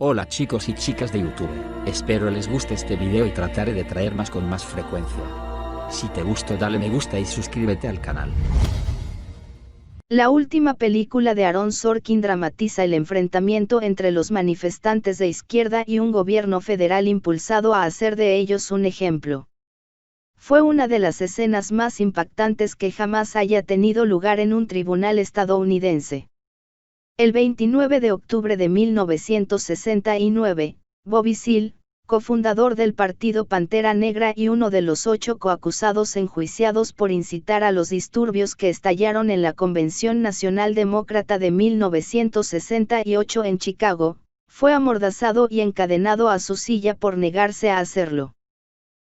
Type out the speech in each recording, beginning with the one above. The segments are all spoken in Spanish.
Hola chicos y chicas de YouTube, espero les guste este video y trataré de traer más con más frecuencia. Si te gustó dale me gusta y suscríbete al canal. La última película de Aaron Sorkin dramatiza el enfrentamiento entre los manifestantes de izquierda y un gobierno federal impulsado a hacer de ellos un ejemplo. Fue una de las escenas más impactantes que jamás haya tenido lugar en un tribunal estadounidense. El 29 de octubre de 1969, Bobby Seale, cofundador del partido Pantera Negra y uno de los 8 coacusados enjuiciados por incitar a los disturbios que estallaron en la Convención Nacional Demócrata de 1968 en Chicago, fue amordazado y encadenado a su silla por negarse a hacerlo.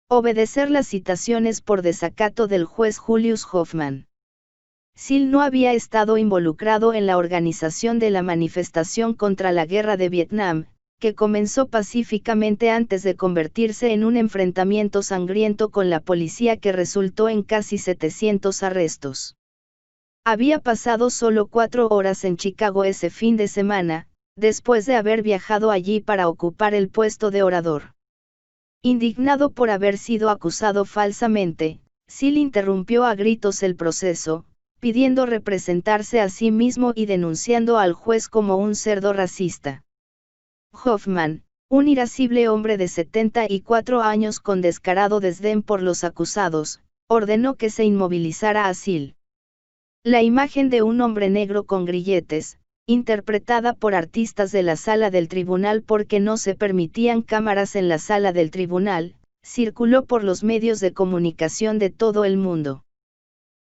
Obedecer las citaciones por desacato del juez Julius Hoffman. Seale no había estado involucrado en la organización de la manifestación contra la guerra de Vietnam, que comenzó pacíficamente antes de convertirse en un enfrentamiento sangriento con la policía que resultó en casi 700 arrestos. Había pasado solo 4 horas en Chicago ese fin de semana, después de haber viajado allí para ocupar el puesto de orador. Indignado por haber sido acusado falsamente, Seale interrumpió a gritos el proceso, pidiendo representarse a sí mismo y denunciando al juez como un cerdo racista. Hoffman, un irascible hombre de 74 años con descarado desdén por los acusados, ordenó que se inmovilizara a Seale. La imagen de un hombre negro con grilletes, interpretada por artistas de la sala del tribunal porque no se permitían cámaras en la sala del tribunal, circuló por los medios de comunicación de todo el mundo.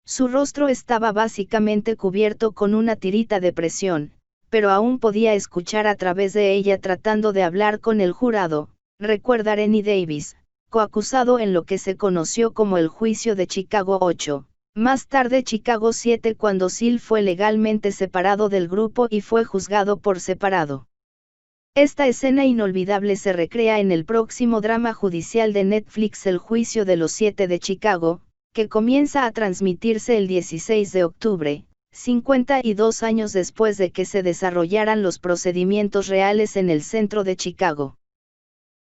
Su rostro estaba básicamente cubierto con una tirita de presión, pero aún podía escuchar a través de ella tratando de hablar con el jurado, recuerda Rennie Davis, coacusado en lo que se conoció como el juicio de Chicago 8, más tarde Chicago 7 cuando Seale fue legalmente separado del grupo y fue juzgado por separado. Esta escena inolvidable se recrea en el próximo drama judicial de Netflix El juicio de los 7 de Chicago, que comienza a transmitirse el 16 de octubre, 52 años después de que se desarrollaran los procedimientos reales en el centro de Chicago.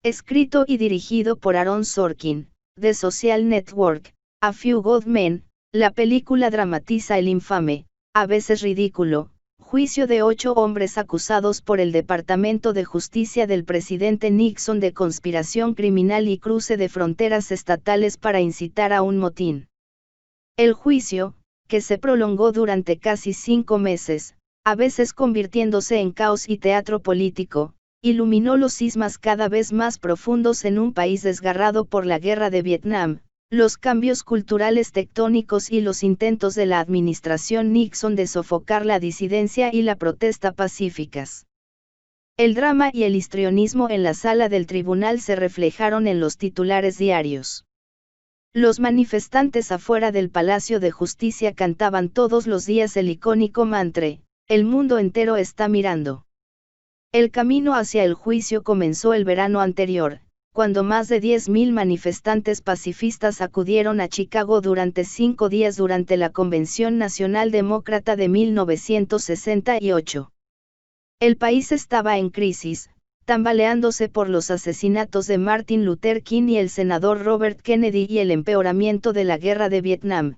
Escrito y dirigido por Aaron Sorkin, The Social Network, A Few Good Men, la película dramatiza el infame, a veces ridículo, juicio de 8 hombres acusados por el Departamento de Justicia del presidente Nixon de conspiración criminal y cruce de fronteras estatales para incitar a un motín. El juicio, que se prolongó durante casi 5 meses, a veces convirtiéndose en caos y teatro político, iluminó los cismas cada vez más profundos en un país desgarrado por la guerra de Vietnam, los cambios culturales tectónicos y los intentos de la administración Nixon de sofocar la disidencia y la protesta pacíficas. El drama y el histrionismo en la sala del tribunal se reflejaron en los titulares diarios. Los manifestantes afuera del Palacio de Justicia cantaban todos los días el icónico mantra, "El mundo entero está mirando". El camino hacia el juicio comenzó el verano anterior, cuando más de 10.000 manifestantes pacifistas acudieron a Chicago durante 5 días durante la Convención Nacional Demócrata de 1968. El país estaba en crisis, tambaleándose por los asesinatos de Martin Luther King y el senador Robert Kennedy y el empeoramiento de la guerra de Vietnam.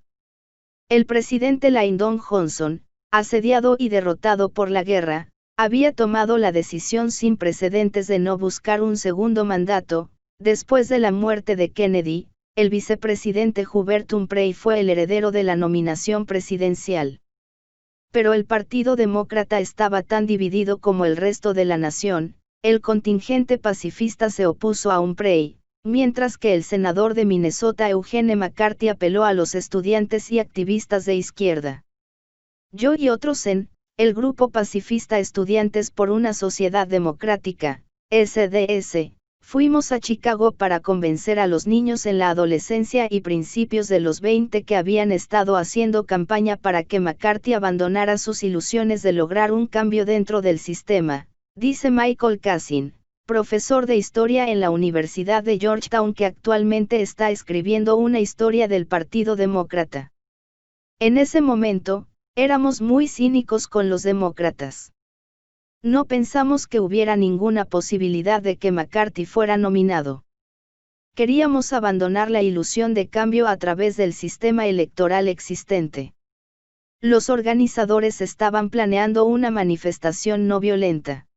El presidente Lyndon Johnson, asediado y derrotado por la guerra, había tomado la decisión sin precedentes de no buscar un segundo mandato. Después de la muerte de Kennedy, el vicepresidente Hubert Humphrey fue el heredero de la nominación presidencial. Pero el Partido Demócrata estaba tan dividido como el resto de la nación. El contingente pacifista se opuso a Humphrey, mientras que el senador de Minnesota Eugene McCarthy apeló a los estudiantes y activistas de izquierda. Yo y otros en el grupo pacifista Estudiantes por una Sociedad Democrática, SDS, fuimos a Chicago para convencer a los niños en la adolescencia y principios de los 20 que habían estado haciendo campaña para que McCarthy abandonara sus ilusiones de lograr un cambio dentro del sistema, dice Michael Cassin, profesor de historia en la Universidad de Georgetown que actualmente está escribiendo una historia del Partido Demócrata. En ese momento, éramos muy cínicos con los demócratas. No pensamos que hubiera ninguna posibilidad de que McCarthy fuera nominado. Queríamos abandonar la ilusión de cambio a través del sistema electoral existente. Los organizadores estaban planeando una manifestación no violenta.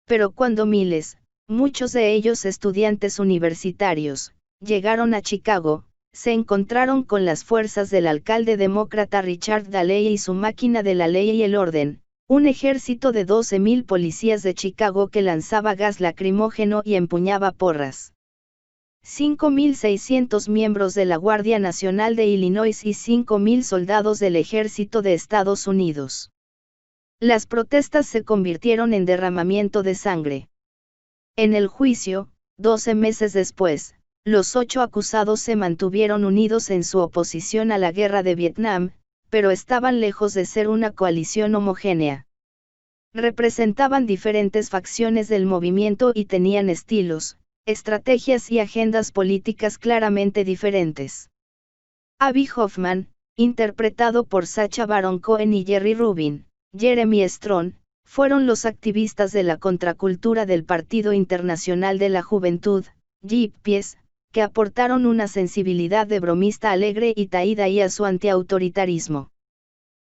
Pero cuando miles, muchos de ellos estudiantes universitarios, llegaron a Chicago, se encontraron con las fuerzas del alcalde demócrata Richard Daley y su máquina de la ley y el orden, un ejército de 12,000 policías de Chicago que lanzaba gas lacrimógeno y empuñaba porras. 5,600 miembros de la Guardia Nacional de Illinois y 5,000 soldados del Ejército de Estados Unidos. Las protestas se convirtieron en derramamiento de sangre. En el juicio, 12 meses después, los 8 acusados se mantuvieron unidos en su oposición a la guerra de Vietnam, pero estaban lejos de ser una coalición homogénea. Representaban diferentes facciones del movimiento y tenían estilos, estrategias y agendas políticas claramente diferentes. Abby Hoffman, interpretado por Sacha Baron Cohen y Jerry Rubin, Jeremy Strong, fueron los activistas de la contracultura del Partido Internacional de la Juventud, Yippies, que aportaron una sensibilidad de bromista alegre y taída y a su antiautoritarismo.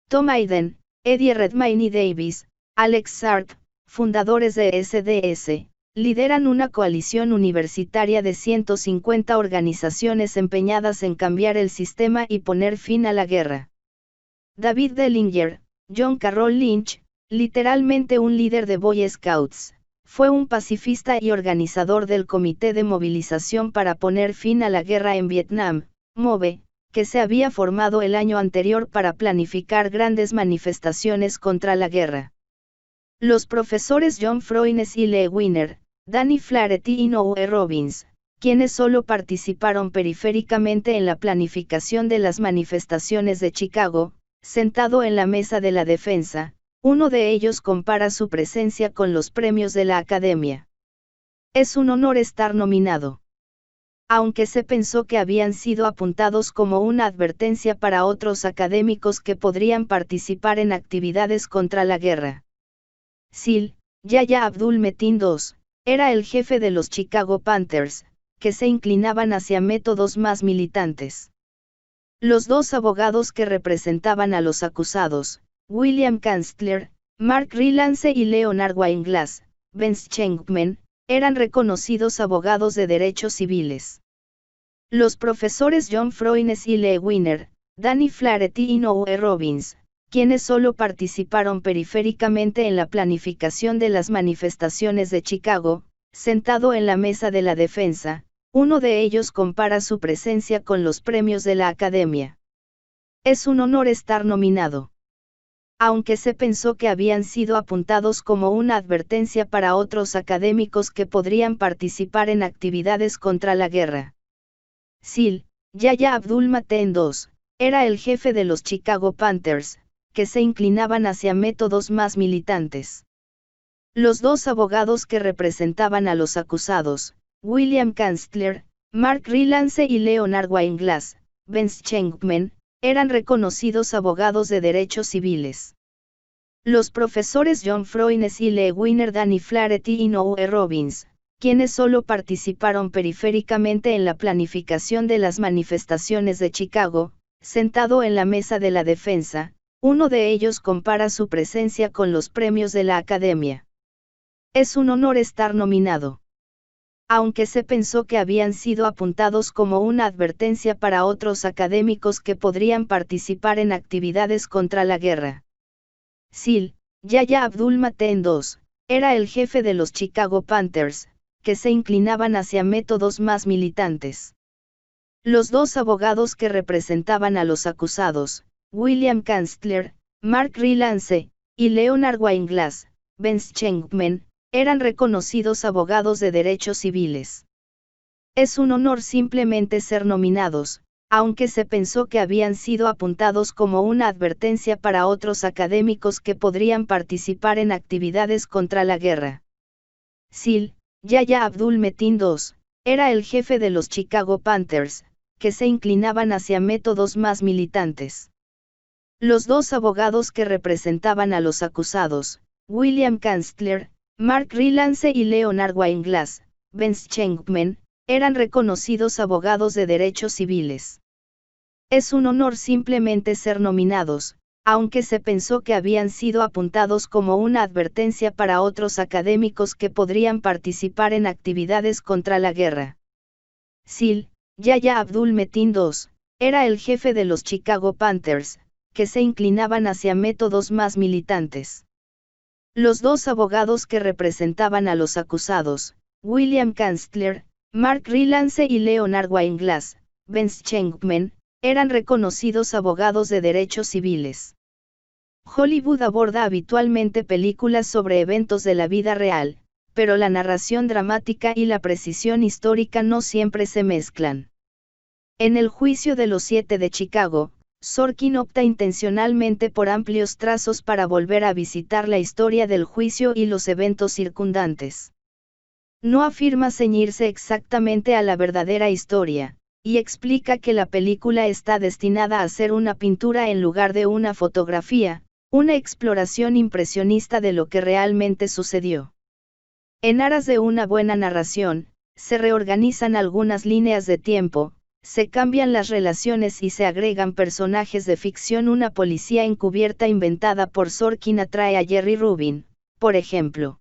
Tom Hayden, Eddie Redmayne y Davis, Alex Sharp, fundadores de SDS, lideran una coalición universitaria de 150 organizaciones empeñadas en cambiar el sistema y poner fin a la guerra. David Dellinger, John Carroll Lynch, literalmente un líder de Boy Scouts, fue un pacifista y organizador del Comité de Movilización para poner fin a la guerra en Vietnam, MOVE, que se había formado el año anterior para planificar grandes manifestaciones contra la guerra. Los profesores John Froines y Lee Wiener, Danny Flaherty y Noe Robbins, quienes solo participaron periféricamente en la planificación de las manifestaciones de Chicago, sentado en la mesa de la defensa, uno de ellos compara su presencia con los premios de la Academia. Es un honor estar nominado. Aunque se pensó que habían sido apuntados como una advertencia para otros académicos que podrían participar en actividades contra la guerra. Sil, Yahya Abdul Metin II, era el jefe de los Chicago Panthers, que se inclinaban hacia métodos más militantes. Los dos abogados que representaban a los acusados, William Kanstler, Mark Rylance y Leonard Weinglass, Vince Schenkman, eran reconocidos abogados de derechos civiles. Los profesores John Froines y Lee Wiener, Danny Flaherty y Noe Robbins, quienes solo participaron periféricamente en la planificación de las manifestaciones de Chicago, sentado en la mesa de la defensa, uno de ellos compara su presencia con los premios de la Academia. Es un honor estar nominado. Aunque se pensó que habían sido apuntados como una advertencia para otros académicos que podrían participar en actividades contra la guerra. Sil, Yahya Abdul Mateen II, era el jefe de los Chicago Panthers, que se inclinaban hacia métodos más militantes. Los dos abogados que representaban a los acusados, William Kanstler, Mark Rylance y Leonard Weinglass, Vince Schenkman, eran reconocidos abogados de derechos civiles. Los profesores John Froines y Lee Wiener, Danny Flaherty y Noe Robbins, quienes solo participaron periféricamente en la planificación de las manifestaciones de Chicago, sentado en la mesa de la defensa, uno de ellos compara su presencia con los premios de la Academia. Es un honor estar nominado. Aunque se pensó que habían sido apuntados como una advertencia para otros académicos que podrían participar en actividades contra la guerra. Sil, Yahya Abdul Mateen II, era el jefe de los Chicago Panthers, que se inclinaban hacia métodos más militantes. Los dos abogados que representaban a los acusados, William Kanstler, Mark Rylance, y Leonard Weinglass, Vince Schenkman, eran reconocidos abogados de derechos civiles. Es un honor simplemente ser nominados, aunque se pensó que habían sido apuntados como una advertencia para otros académicos que podrían participar en actividades contra la guerra. Sil, Yahya Abdul Mateen II, era el jefe de los Chicago Panthers, que se inclinaban hacia métodos más militantes. Los dos abogados que representaban a los acusados, William Kanstler, Mark Rylance y Leonard Weinglass, Ben Schenkman, eran reconocidos abogados de derechos civiles. Es un honor simplemente ser nominados, aunque se pensó que habían sido apuntados como una advertencia para otros académicos que podrían participar en actividades contra la guerra. Sil, Yahya Abdul Metin II, era el jefe de los Chicago Panthers, que se inclinaban hacia métodos más militantes. Los dos abogados que representaban a los acusados, William Kanstler, Mark Rylance y Leonard Weinglass, Ben Schenkman, eran reconocidos abogados de derechos civiles. Hollywood aborda habitualmente películas sobre eventos de la vida real, pero la narración dramática y la precisión histórica no siempre se mezclan. En El juicio de los 7 de Chicago, Sorkin opta intencionalmente por amplios trazos para volver a visitar la historia del juicio y los eventos circundantes. No afirma ceñirse exactamente a la verdadera historia, y explica que la película está destinada a ser una pintura en lugar de una fotografía, una exploración impresionista de lo que realmente sucedió. En aras de una buena narración, se reorganizan algunas líneas de tiempo, se cambian las relaciones y se agregan personajes de ficción. Una policía encubierta inventada por Sorkin atrae a Jerry Rubin, por ejemplo.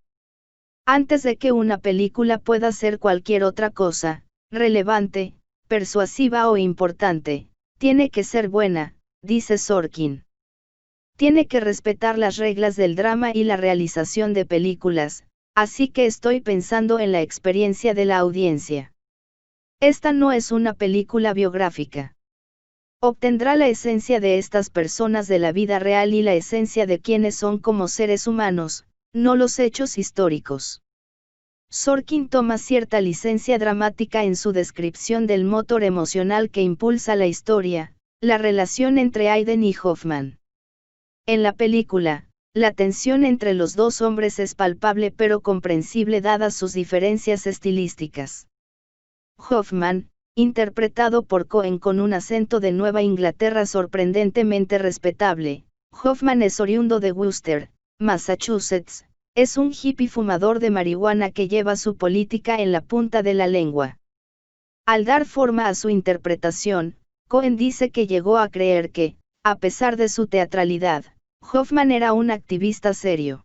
Antes de que una película pueda ser cualquier otra cosa, relevante, persuasiva o importante, tiene que ser buena, dice Sorkin. Tiene que respetar las reglas del drama y la realización de películas, así que estoy pensando en la experiencia de la audiencia. Esta no es una película biográfica. Obtendrá la esencia de estas personas de la vida real y la esencia de quienes son como seres humanos, no los hechos históricos. Sorkin toma cierta licencia dramática en su descripción del motor emocional que impulsa la historia, la relación entre Aiden y Hoffman. En la película, la tensión entre los dos hombres es palpable pero comprensible dadas sus diferencias estilísticas. Hoffman, interpretado por Cohen con un acento de Nueva Inglaterra sorprendentemente respetable, Hoffman es oriundo de Worcester, Massachusetts, es un hippie fumador de marihuana que lleva su política en la punta de la lengua. Al dar forma a su interpretación, Cohen dice que llegó a creer que, a pesar de su teatralidad, Hoffman era un activista serio.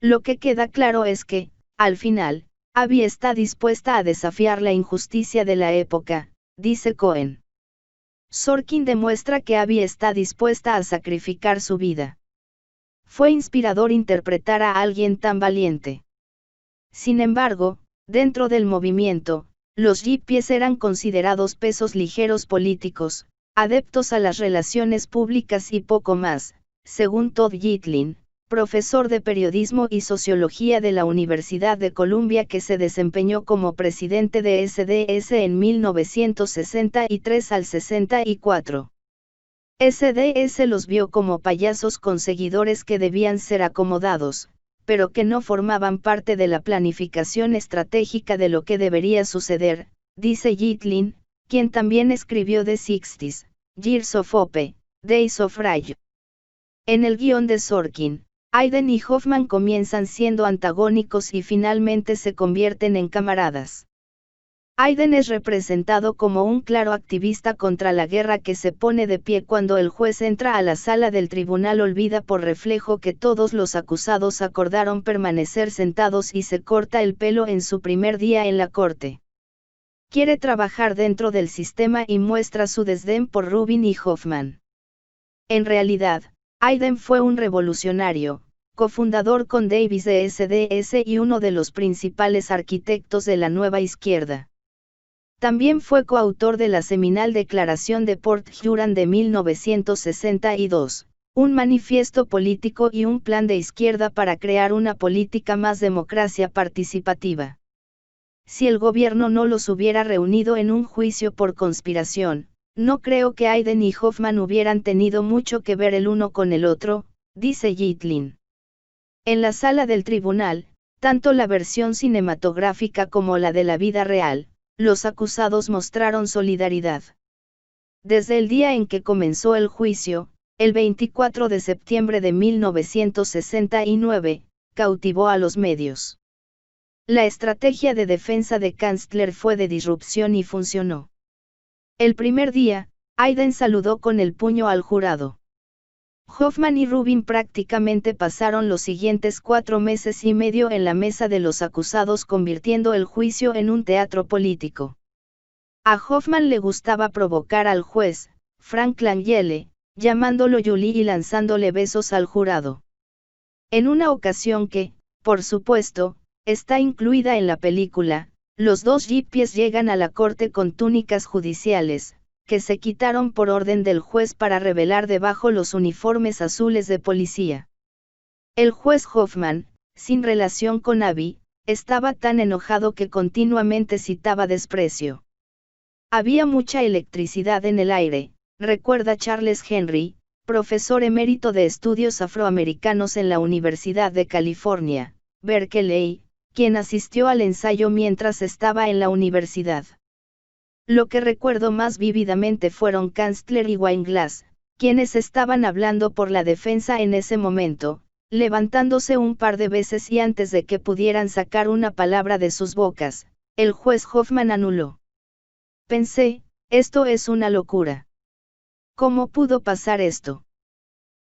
Lo que queda claro es que, al final, Abby está dispuesta a desafiar la injusticia de la época, dice Cohen. Sorkin demuestra que Abby está dispuesta a sacrificar su vida. Fue inspirador interpretar a alguien tan valiente. Sin embargo, dentro del movimiento, los hippies eran considerados pesos ligeros políticos, adeptos a las relaciones públicas y poco más, según Todd Gitlin, profesor de periodismo y sociología de la Universidad de Columbia que se desempeñó como presidente de SDS en 1963 al 64. SDS los vio como payasos con seguidores que debían ser acomodados, pero que no formaban parte de la planificación estratégica de lo que debería suceder, dice Gitlin, quien también escribió The 60s, Years of Hope, Days of Rage. En el guión de Sorkin, Aiden y Hoffman comienzan siendo antagónicos y finalmente se convierten en camaradas. Aiden es representado como un claro activista contra la guerra que se pone de pie cuando el juez entra a la sala del tribunal, olvida por reflejo que todos los acusados acordaron permanecer sentados y se corta el pelo en su primer día en la corte. Quiere trabajar dentro del sistema y muestra su desdén por Rubin y Hoffman. En realidad, Aiden fue un revolucionario, cofundador con Davis de SDS y uno de los principales arquitectos de la nueva izquierda. También fue coautor de la seminal Declaración de Port Huron de 1962, un manifiesto político y un plan de izquierda para crear una política más democracia participativa. Si el gobierno no los hubiera reunido en un juicio por conspiración, no creo que Aiden y Hoffman hubieran tenido mucho que ver el uno con el otro, dice Gitlin. En la sala del tribunal, tanto la versión cinematográfica como la de la vida real, los acusados mostraron solidaridad. Desde el día en que comenzó el juicio, el 24 de septiembre de 1969, cautivó a los medios. La estrategia de defensa de Kanzler fue de disrupción y funcionó. El primer día, Hayden saludó con el puño al jurado. Hoffman y Rubin prácticamente pasaron los siguientes 4 meses y medio en la mesa de los acusados, convirtiendo el juicio en un teatro político. A Hoffman le gustaba provocar al juez, Frank Langelle, llamándolo Julie y lanzándole besos al jurado. En una ocasión que, por supuesto, está incluida en la película, los dos yippies llegan a la corte con túnicas judiciales, que se quitaron por orden del juez para revelar debajo los uniformes azules de policía. El juez Hoffman, sin relación con Abby, estaba tan enojado que continuamente citaba desprecio. Había mucha electricidad en el aire, recuerda Charles Henry, profesor emérito de estudios afroamericanos en la Universidad de California, Berkeley, quien asistió al ensayo mientras estaba en la universidad. Lo que recuerdo más vívidamente fueron Kanzler y Weinglass, quienes estaban hablando por la defensa en ese momento, levantándose un par de veces y antes de que pudieran sacar una palabra de sus bocas, el juez Hoffman anuló. Pensé, esto es una locura. ¿Cómo pudo pasar esto?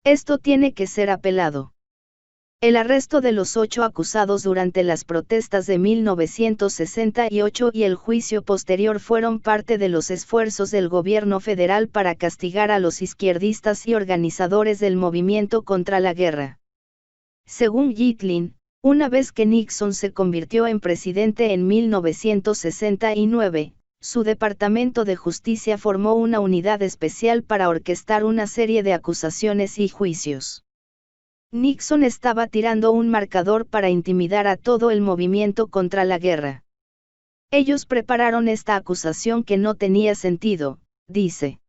Esto tiene que ser apelado. El arresto de los 8 acusados durante las protestas de 1968 y el juicio posterior fueron parte de los esfuerzos del gobierno federal para castigar a los izquierdistas y organizadores del movimiento contra la guerra. Según Gitlin, una vez que Nixon se convirtió en presidente en 1969, su Departamento de Justicia formó una unidad especial para orquestar una serie de acusaciones y juicios. Nixon estaba tirando un marcador para intimidar a todo el movimiento contra la guerra. Ellos prepararon esta acusación que no tenía sentido, dice.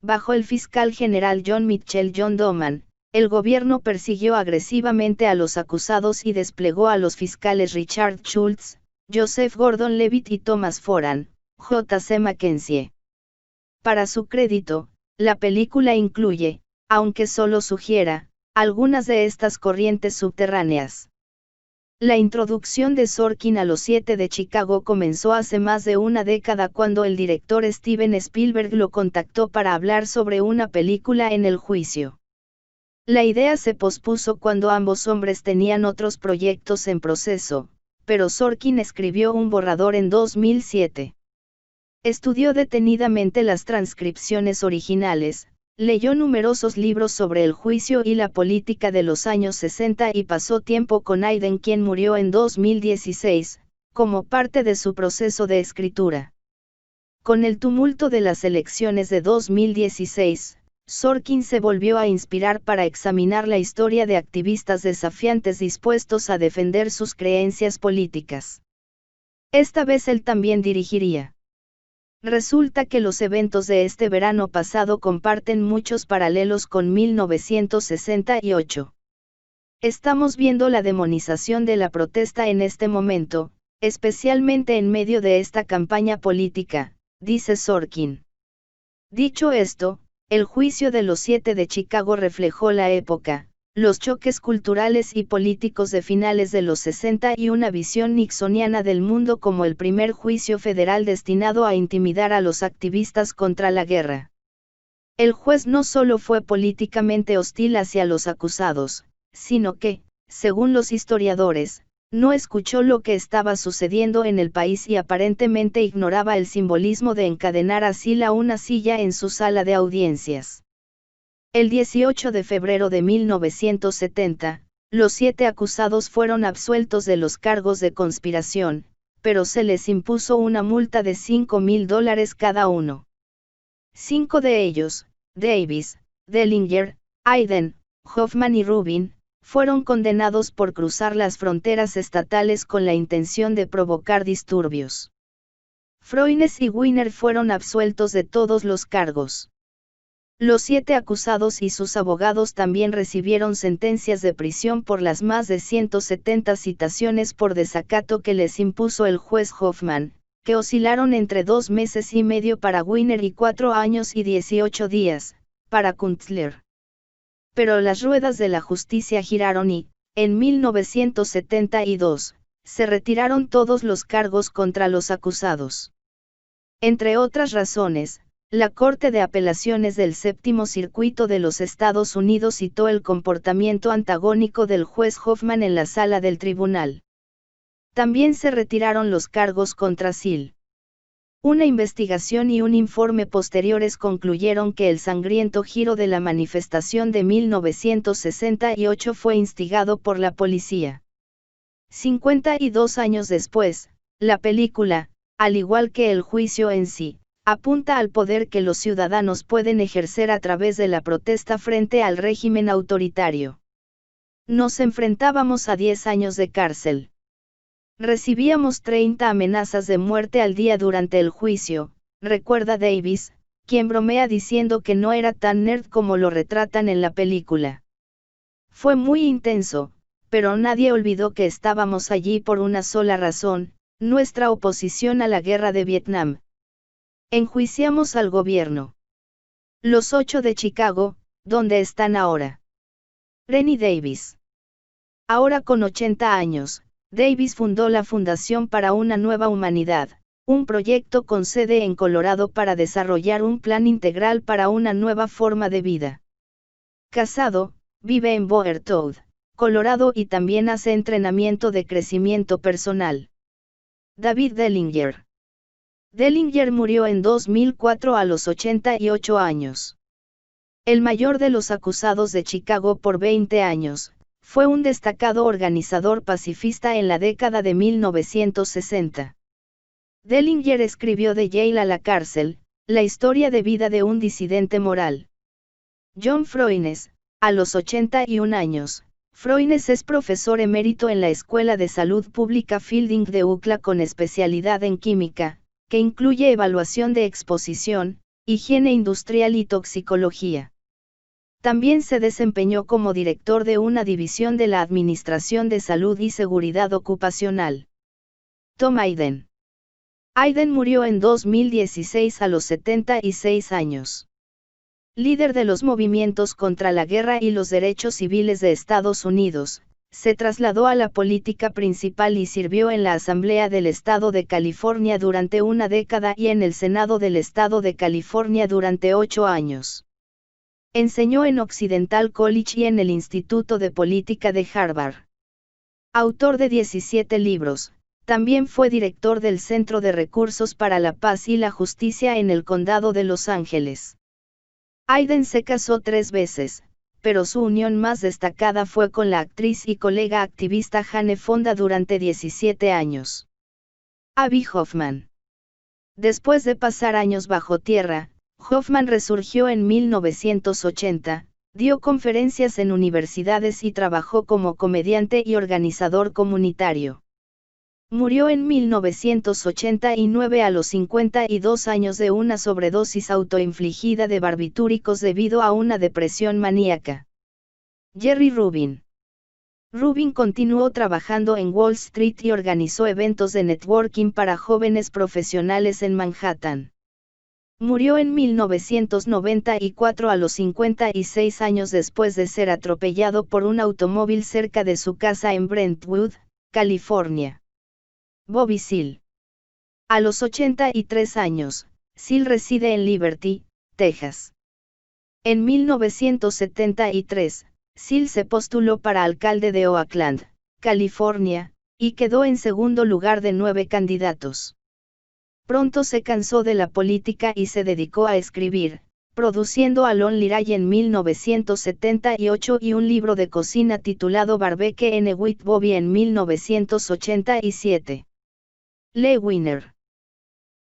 Bajo el fiscal general John Mitchell John Doman, el gobierno persiguió agresivamente a los acusados y desplegó a los fiscales Richard Schultz, Joseph Gordon-Levitt y Thomas Foran, J.C. Mackenzie. Para su crédito, la película incluye, aunque solo sugiera, algunas de estas corrientes subterráneas. La introducción de Sorkin a los 7 de Chicago comenzó hace más de una década cuando el director Steven Spielberg lo contactó para hablar sobre una película en el juicio. La idea se pospuso cuando ambos hombres tenían otros proyectos en proceso, pero Sorkin escribió un borrador en 2007. Estudió detenidamente las transcripciones originales, leyó numerosos libros sobre el juicio y la política de los años 60 y pasó tiempo con Hayden, quien murió en 2016, como parte de su proceso de escritura. Con el tumulto de las elecciones de 2016, Sorkin se volvió a inspirar para examinar la historia de activistas desafiantes dispuestos a defender sus creencias políticas. Esta vez él también dirigiría. Resulta que los eventos de este verano pasado comparten muchos paralelos con 1968. Estamos viendo la demonización de la protesta en este momento, especialmente en medio de esta campaña política, dice Sorkin. Dicho esto, el juicio de los 7 de Chicago reflejó la época, los choques culturales y políticos de finales de los 60 y una visión nixoniana del mundo como el primer juicio federal destinado a intimidar a los activistas contra la guerra. El juez no solo fue políticamente hostil hacia los acusados, sino que, según los historiadores, no escuchó lo que estaba sucediendo en el país y aparentemente ignoraba el simbolismo de encadenar a Sila una silla en su sala de audiencias. El 18 de febrero de 1970, los 7 acusados fueron absueltos de los cargos de conspiración, pero se les impuso una multa de $5,000 cada uno. 5 de ellos, Davis, Dellinger, Hayden, Hoffman y Rubin, fueron condenados por cruzar las fronteras estatales con la intención de provocar disturbios. Froines y Weiner fueron absueltos de todos los cargos. Los 7 acusados y sus abogados también recibieron sentencias de prisión por las más de 170 citaciones por desacato que les impuso el juez Hoffman, que oscilaron entre 2 meses y medio para Weiner y 4 años y 18 días, para Kunstler. Pero las ruedas de la justicia giraron y, en 1972, se retiraron todos los cargos contra los acusados. Entre otras razones, la Corte de Apelaciones del Séptimo Circuito de los Estados Unidos citó el comportamiento antagónico del juez Hoffman en la sala del tribunal. También se retiraron los cargos contra Seal. Una investigación y un informe posteriores concluyeron que el sangriento giro de la manifestación de 1968 fue instigado por la policía. 52 años después, la película, al igual que el juicio en sí, apunta al poder que los ciudadanos pueden ejercer a través de la protesta frente al régimen autoritario. Nos enfrentábamos a 10 años de cárcel. Recibíamos 30 amenazas de muerte al día durante el juicio, recuerda Davis, quien bromea diciendo que no era tan nerd como lo retratan en la película. Fue muy intenso, pero nadie olvidó que estábamos allí por una sola razón, nuestra oposición a la guerra de Vietnam. Enjuiciamos al gobierno. Los 8 de Chicago, ¿dónde están ahora? Rennie Davis. Ahora con 80 años, Davis fundó la Fundación para una Nueva Humanidad, un proyecto con sede en Colorado para desarrollar un plan integral para una nueva forma de vida. Casado, vive en Boca Raton, Colorado y también hace entrenamiento de crecimiento personal. David Dellinger. Dellinger murió en 2004 a los 88 años. El mayor de los acusados de Chicago por 20 años, fue un destacado organizador pacifista en la década de 1960. Dellinger escribió De Yale a la cárcel, la historia de vida de un disidente moral. John Froines, a los 81 años, Froines es profesor emérito en la Escuela de Salud Pública Fielding de UCLA con especialidad en química, que incluye evaluación de exposición, higiene industrial y toxicología. También se desempeñó como director de una división de la Administración de Salud y Seguridad Ocupacional. Tom Hayden. Hayden murió en 2016 a los 76 años. Líder de los movimientos contra la guerra y los derechos civiles de Estados Unidos, se trasladó a la política principal y sirvió en la Asamblea del Estado de California durante una década y en el Senado del Estado de California durante 8 años. Enseñó en Occidental College y en el Instituto de Política de Harvard. Autor de 17 libros, también fue director del Centro de Recursos para la Paz y la Justicia en el Condado de Los Ángeles. Hayden se casó 3 veces, pero su unión más destacada fue con la actriz y colega activista Jane Fonda durante 17 años. Abby Hoffman. Después de pasar años bajo tierra, Hoffman resurgió en 1980, dio conferencias en universidades y trabajó como comediante y organizador comunitario. Murió en 1989 a los 52 años de una sobredosis autoinfligida de barbitúricos debido a una depresión maníaca. Jerry Rubin. Rubin continuó trabajando en Wall Street y organizó eventos de networking para jóvenes profesionales en Manhattan. Murió en 1994 a los 56 años después de ser atropellado por un automóvil cerca de su casa en Brentwood, California. Bobby Seale. A los 83 años, Seale reside en Liberty, Texas. En 1973, Seale se postuló para alcalde de Oakland, California, y quedó en segundo lugar de 9 candidatos. Pronto se cansó de la política y se dedicó a escribir, produciendo a Lonely Ray en 1978 y un libro de cocina titulado Barbecue with Bobby en 1987. Lee Weiner.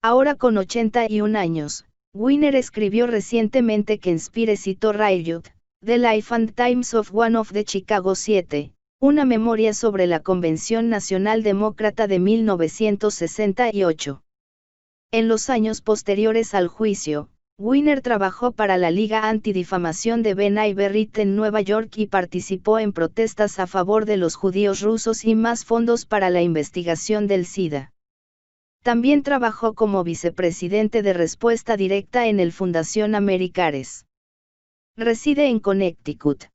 Ahora con 81 años, Weiner escribió recientemente Conspiracy to Riot, The Life and Times of One of the Chicago 7, una memoria sobre la Convención Nacional Demócrata de 1968. En los años posteriores al juicio, Weiner trabajó para la Liga Antidifamación de Ben Iverrit en Nueva York y participó en protestas a favor de los judíos rusos y más fondos para la investigación del SIDA. También trabajó como vicepresidente de Respuesta Directa en el Fundación Americares. Reside en Connecticut.